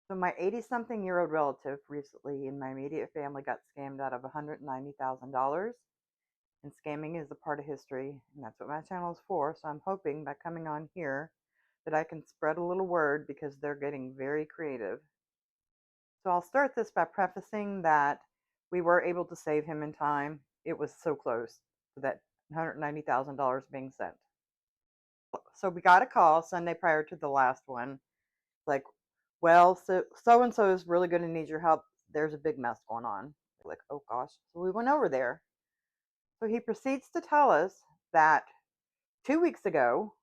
So my 80-something-year-old relative recently in my immediate family got scammed out of $190,000. And scamming is a part of history, and that's what my channel is for. So I'm hoping by coming on here that I can spread a little word because they're getting very creative. So I'll start this by prefacing that we were able to save him in time. It was so close to that $190,000 being sent. So we got a call Sunday prior to the last one, like, well, so and so is really going to need your help. There's a big mess going on. We're like, oh gosh. So we went over there. So he proceeds to tell us that 2 weeks ago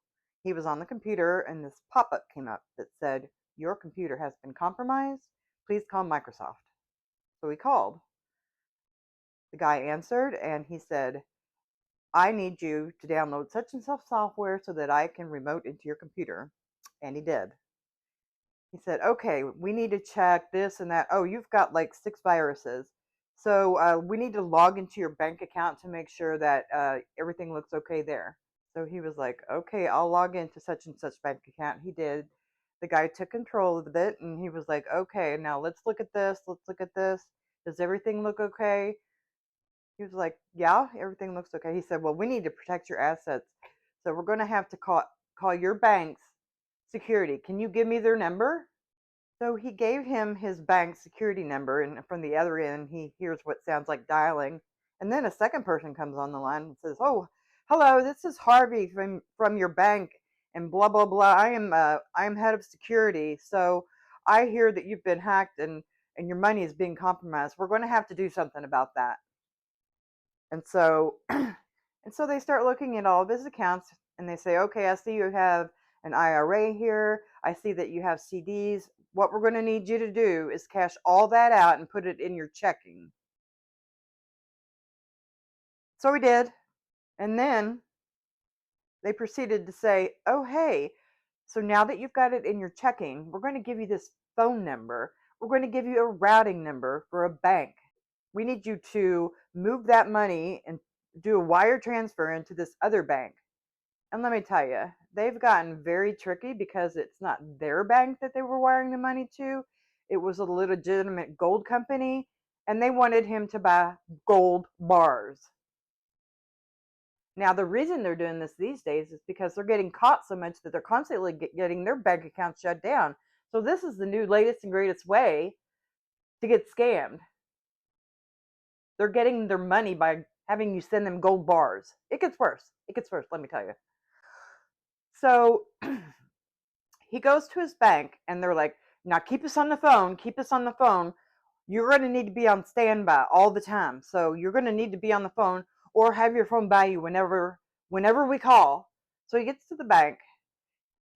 he was on the computer and this pop-up came up that said, your computer has been compromised. Please call Microsoft. So we called. The guy answered and he said, I need you to download such and such software so that I can remote into your computer. And he did. He said, okay, we need to check this and that. Oh, you've got like 6 viruses. So we need to log into your bank account to make sure that everything looks okay there. So he was like, okay, I'll log into such and such bank account. He did. The guy took control of it and he was like, okay, now let's look at this. Let's look at this. Does everything look okay? He was like, yeah, everything looks okay. He said, well, we need to protect your assets. So we're going to have to call your bank's security. Can you give me their number? So he gave him his bank security number, and from the other end, he hears what sounds like dialing. And then a second person comes on the line and says, oh, hello, this is Harvey from your bank, and blah, blah, blah. I am head of security. So I hear that you've been hacked and your money is being compromised. We're going to have to do something about that. And so, and so they start looking at all of his accounts and they say, okay, I see you have an IRA here. I see that you have CDs. What we're going to need you to do is cash all that out and put it in your checking. So we did. And then they proceeded to say, oh, hey, so now that you've got it in your checking, we're going to give you this phone number. We're going to give you a routing number for a bank. We need you to move that money and do a wire transfer into this other bank. And let me tell you, they've gotten very tricky because it's not their bank that they were wiring the money to. It was a legitimate gold company, and they wanted him to buy gold bars. Now, the reason they're doing this these days is because they're getting caught so much that they're constantly getting their bank accounts shut down. So this is the new latest and greatest way to get scammed. They're getting their money by having you send them gold bars. It gets worse. It gets worse, let me tell you. So he goes to his bank and they're like, now keep us on the phone. Keep us on the phone. You're going to need to be on standby all the time. So you're going to need to be on the phone or have your phone by you whenever we call. So he gets to the bank.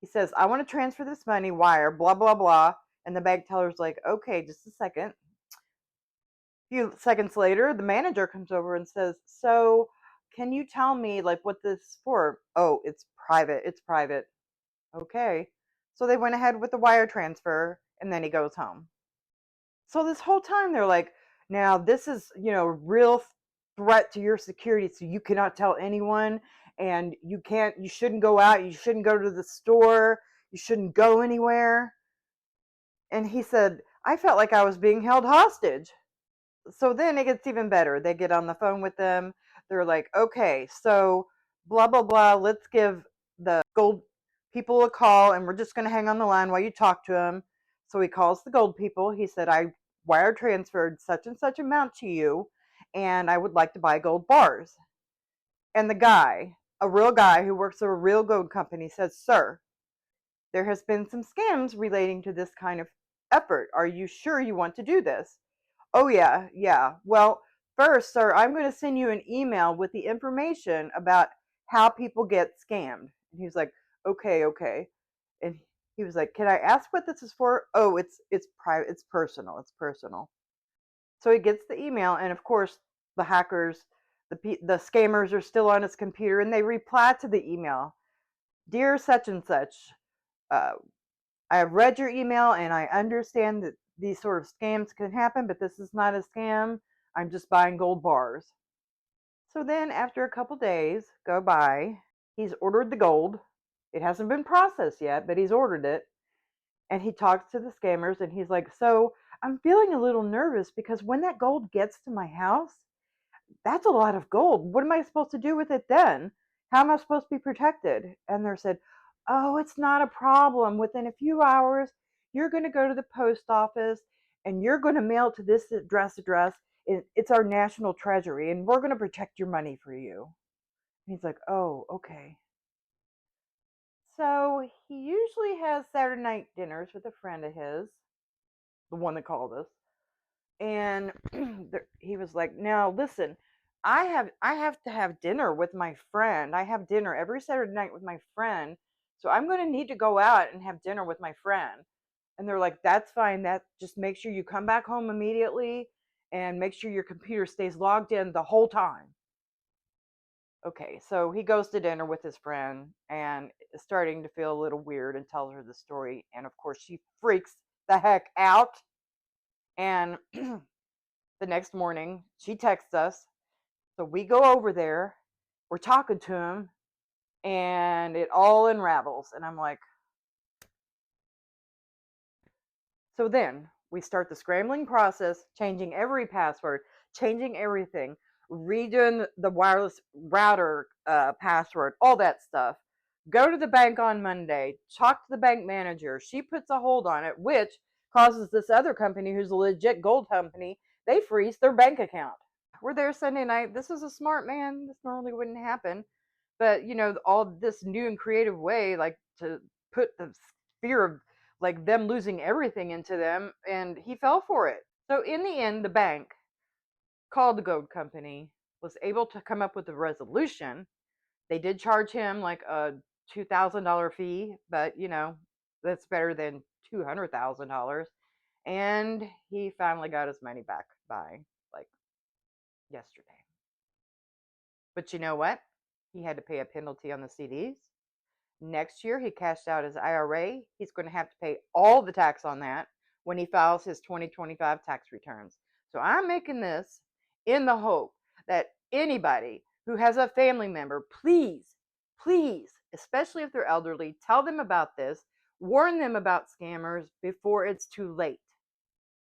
He says, I want to transfer this money, wire, blah, blah, blah. And the bank teller's like, okay, just a second. A few seconds later, the manager comes over and says, so can you tell me like what this is for? Oh, it's private. It's private. Okay. So they went ahead with the wire transfer and then he goes home. So this whole time they're like, now this is, real threat to your security. So you cannot tell anyone and you shouldn't go out. You shouldn't go to the store. You shouldn't go anywhere. And he said, I felt like I was being held hostage. So then it gets even better. They get on the phone with them. They're like, okay, so blah, blah, blah. Let's give the gold people a call and we're just going to hang on the line while you talk to them. So he calls the gold people. He said, I wire transferred such and such amount to you and I would like to buy gold bars. And the guy, a real guy who works at a real gold company, says, sir, there has been some scams relating to this kind of effort. Are you sure you want to do this? Oh, yeah, yeah. Well, first, sir, I'm going to send you an email with the information about how people get scammed. And he was like, okay, okay. And he was like, can I ask what this is for? Oh, it's private, it's personal, it's personal. So he gets the email, and of course, the hackers, the scammers are still on his computer, and they reply to the email, dear such and such, uh, I have read your email and I understand that these sort of scams can happen, but this is not a scam. I'm just buying gold bars. So then after a couple days go by, he's ordered the gold. It hasn't been processed yet, but he's ordered it. And he talks to the scammers and he's like, so I'm feeling a little nervous because when that gold gets to my house, that's a lot of gold. What am I supposed to do with it then? How am I supposed to be protected? And they said, oh, it's not a problem. Within a few hours, you're going to go to the post office and you're going to mail to this address. It's our national treasury and we're going to protect your money for you. And he's like, oh, okay. So he usually has Saturday night dinners with a friend of his, the one that called us. And he was like, now listen, I have to have dinner with my friend. I have dinner every Saturday night with my friend, so I'm going to need to go out and have dinner with my friend. And they're like, that's fine, that just make sure you come back home immediately and make sure your computer stays logged in the whole time. Okay, so he goes to dinner with his friend and is starting to feel a little weird and tells her the story, and of course she freaks the heck out. And the next morning, she texts us. So we go over there. We're talking to him, and it all unravels. And I'm like, so then we start the scrambling process, changing every password, changing everything, redoing the wireless router password, all that stuff. Go to the bank on Monday, talk to the bank manager. She puts a hold on it, which causes this other company, who's a legit gold company, they freeze their bank account. We're there Sunday night. This is a smart man. This normally wouldn't happen. But, all this new and creative way, like to put the fear of like them losing everything into them, and he fell for it. So in the end, the bank called the gold company, was able to come up with a resolution. They did charge him like a $2,000 fee, but that's better than $200,000. And he finally got his money back by like yesterday. But you know what? He had to pay a penalty on the CDs. Next year, he cashed out his IRA. He's going to have to pay all the tax on that when he files his 2025 tax returns. So I'm making this in the hope that anybody who has a family member, please, please, especially if they're elderly, tell them about this, warn them about scammers before it's too late.